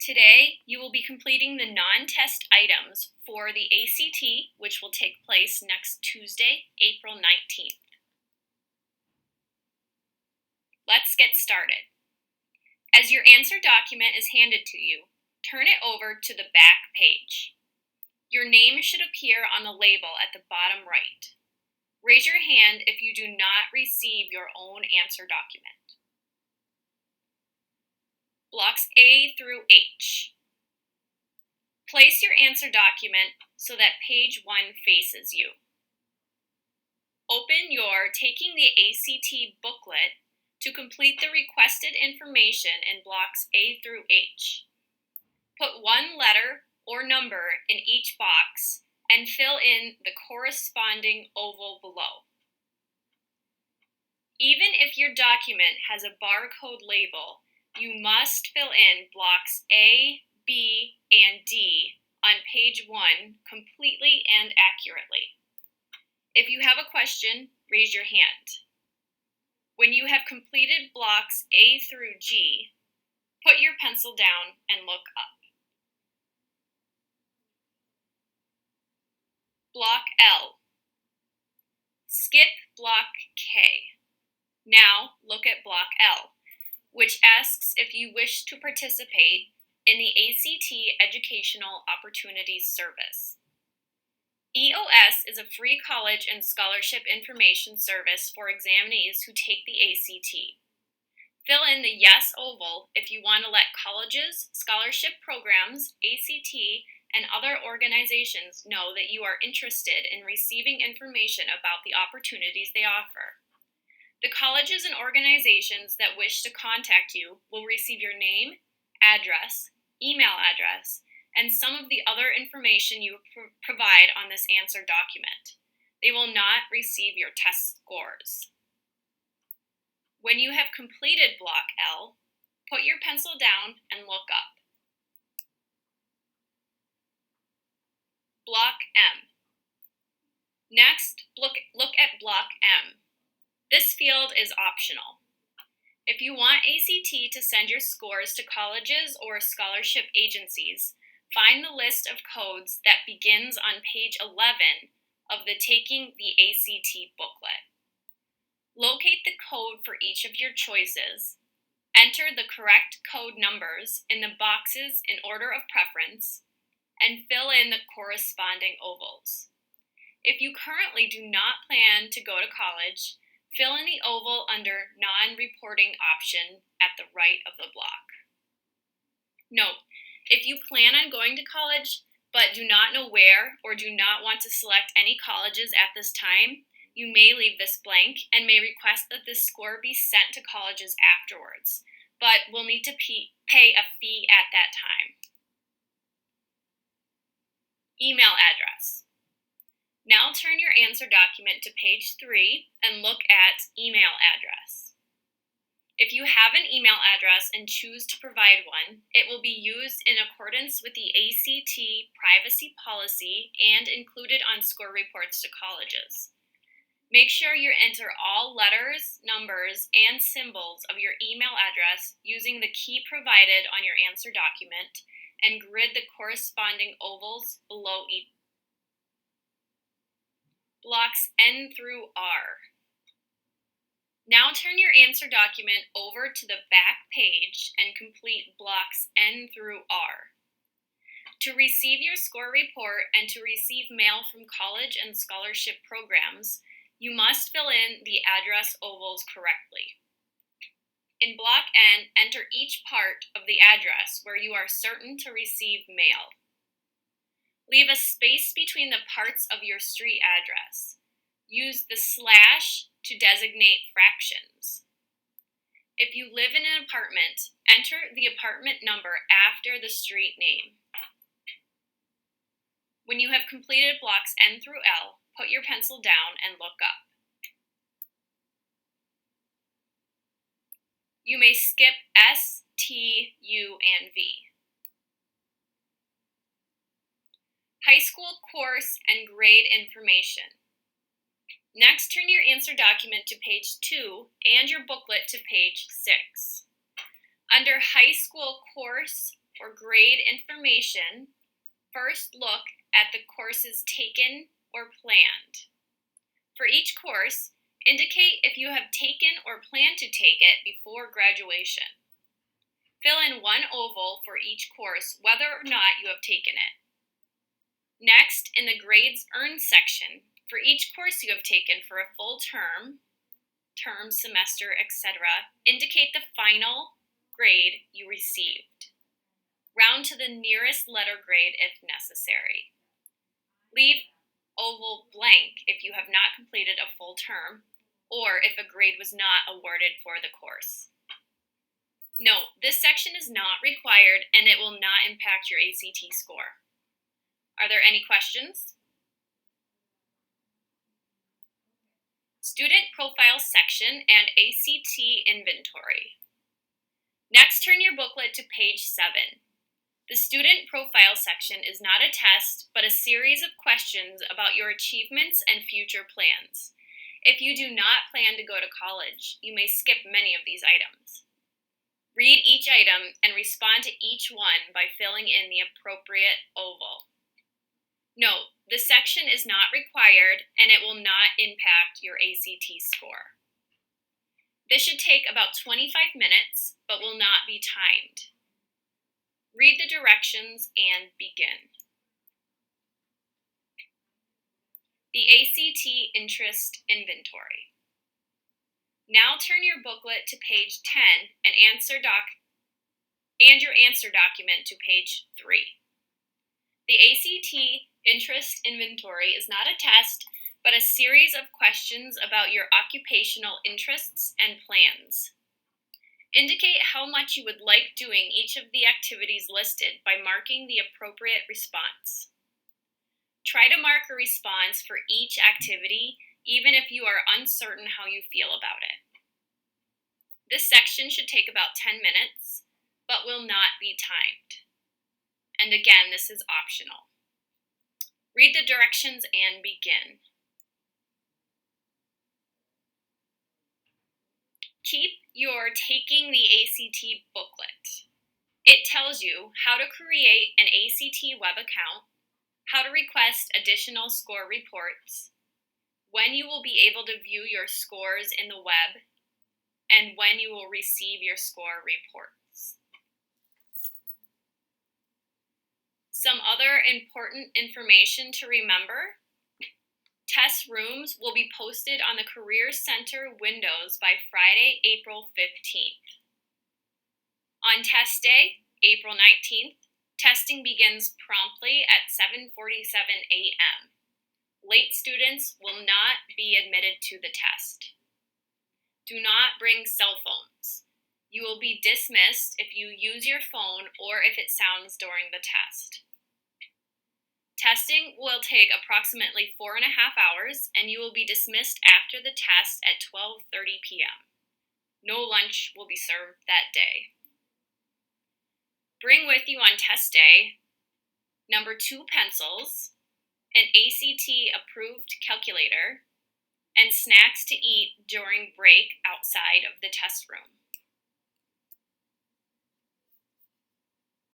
Today, you will be completing the non-test items for the ACT, which will take place next Tuesday, April 19th. Let's get started. As your answer document is handed to you, turn it over to the back page. Your name should appear on the label at the bottom right. Raise your hand if you do not receive your own answer document. Blocks A through H. Place your answer document so that page 1 faces you. Open your Taking the ACT booklet to complete the requested information in blocks A through H. Put one letter or number in each box and fill in the corresponding oval below. Even if your document has a barcode label, you must fill in blocks A, B, and D on page 1 completely and accurately. If you have a question, raise your hand. When you have completed blocks A through G, put your pencil down and look up. Block L. Skip block K. Now look at block L, which asks if you wish to participate in the ACT Educational Opportunities Service. EOS is a free college and scholarship information service for examinees who take the ACT. Fill in the yes oval if you want to let colleges, scholarship programs, ACT, and other organizations know that you are interested in receiving information about the opportunities they offer. The colleges and organizations that wish to contact you will receive your name, address, email address, and some of the other information you provide on this answer document. They will not receive your test scores. When you have completed block L, put your pencil down and look up. Block M. Next, look at block M. This field is optional. If you want ACT to send your scores to colleges or scholarship agencies, find the list of codes that begins on page 11 of the Taking the ACT booklet. Locate the code for each of your choices, enter the correct code numbers in the boxes in order of preference, and fill in the corresponding ovals. If you currently do not plan to go to college, fill in the oval under non-reporting option at the right of the block. Note, if you plan on going to college but do not know where or do not want to select any colleges at this time, you may leave this blank and may request that this score be sent to colleges afterwards, but will need to pay a fee at that time. Email address. Now turn your answer document to page 3 and look at email address. If you have an email address and choose to provide one, it will be used in accordance with the ACT privacy policy and included on score reports to colleges. Make sure you enter all letters, numbers, and symbols of your email address using the key provided on your answer document and grid the corresponding ovals below each. Blocks N through R. Now turn your answer document over to the back page and complete blocks N through R. To receive your score report and to receive mail from college and scholarship programs, you must fill in the address ovals correctly. In block N, enter each part of the address where you are certain to receive mail. Leave a space between the parts of your street address. Use the slash to designate fractions. If you live in an apartment, enter the apartment number after the street name. When you have completed blocks N through L, put your pencil down and look up. You may skip S, T, U, and V. High school course and grade information. Next, turn your answer document to page 2 and your booklet to page 6. Under high school course For grade information, first look at the courses taken or planned. For each course, indicate if you have taken or plan to take it before graduation. Fill in one oval for each course whether or not you have taken it. Next, in the grades earned section, for each course you have taken for a full term, semester, etc., indicate the final grade you received. Round to the nearest letter grade if necessary. Leave oval blank if you have not completed a full term or if a grade was not awarded for the course. Note, this section is not required and it will not impact your ACT score. Are there any questions? Student Profile section and ACT inventory. Next, turn your booklet to page 7. The Student Profile section is not a test, but a series of questions about your achievements and future plans. If you do not plan to go to college, you may skip many of these items. Read each item and respond to each one by filling in the appropriate oval. Note, this section is not required and it will not impact your ACT score. This should take about 25 minutes, but will not be timed. Read the directions and begin. The ACT Interest Inventory. Now turn your booklet to page 10 and your answer document to page 3. The ACT Interest Inventory is not a test, but a series of questions about your occupational interests and plans. Indicate how much you would like doing each of the activities listed by marking the appropriate response. Try to mark a response for each activity, even if you are uncertain how you feel about it. This section should take about 10 minutes, but will not be timed. And again, this is optional. Read the directions and begin. Keep your Taking the ACT booklet. It tells you how to create an ACT web account, how to request additional score reports, when you will be able to view your scores in the web, and when you will receive your score reports. Some other important information to remember. Test rooms will be posted on the Career Center windows by Friday, April 15th. On test day, April 19th, testing begins promptly at 7:47 a.m. Late students will not be admitted to the test. Do not bring cell phones. You will be dismissed if you use your phone or if it sounds during the test. Testing will take approximately 4.5 hours, and you will be dismissed after the test at 12:30 p.m. No lunch will be served that day. Bring with you on test day, number 2 pencils, an ACT-approved calculator, and snacks to eat during break outside of the test room.